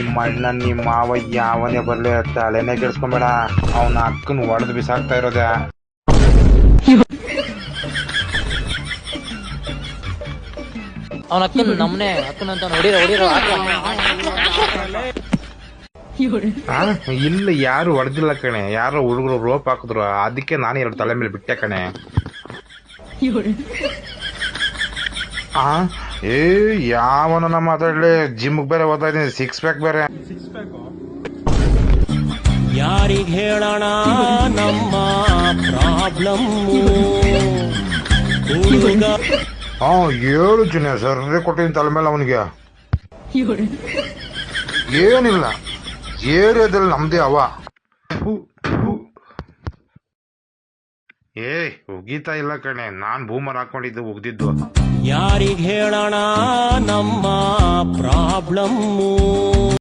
ನಿಮ್ಮ ಅಣ್ಣ ನಿಮ್ಮ ಮಾವ ಯಾವನೇ ಬರ್ಲಿ ತಲೆನೇ ಕೆಡ್ಸ್ಕೊಂಬೇಡ. ಅವನ ಅಕ್ಕನ ಹೊಡೆದು ಬಿಸಾಕ್ತಾ ಇರೋದೆ. ಅವನ ಅಕ್ಕನ ನಮ್ಮನೆ ಅಕ್ಕನಂತ ಹೊಡಿರೋ ಇಲ್ಲ, ಯಾರು ಹೊಡೆದಿಲ್ಲ ಕಣೆ. ಯಾರೋ ಹುಡುಗರು ರೋಪ್ ಹಾಕಿದ್ರು, ಅದಕ್ಕೆ ನಾನು 2 ತಲೆ ಮೇಲೆ ಬಿಟ್ಟೆ ಕಣೆ. ಯಾವನ ಮಾತಾಡ್ಲಿ, ಜಿಮ್ಗೆ ಬೇರೆ ಓದ್ತಾ ಇದೀನಿ, 6 ಪ್ಯಾಕ್ ಬೇರೆ. ಯಾರಿಗೆ ಹೇಳೋಣ ನಮ್ಮ ಪ್ರಾಬ್ಲಮ್? ಹೇಳು ಚಿನ್ನ, ಸರ್ರೆ ಕೊಟ್ಟಿದ್ದೀನಿ ತಲೆ ಮೇಲೆ ಅವನಿಗೆ. ಏನಿಲ್ಲ, ಏರಿಯಾದಲ್ಲಿ ನಮ್ದೇ ಅವ. ಉಗೀತಾ ಇಲ್ಲ ಕಣೆ, ನಾನ್ ಬೂಮರ್ ಹಾಕೊಂಡಿದ್ದು ಉಗ್ದಿದ್ದು. ಯಾರಿಗೆ ಹೇಳೋಣ ನಮ್ಮ ಪ್ರಾಬ್ಲಮ್?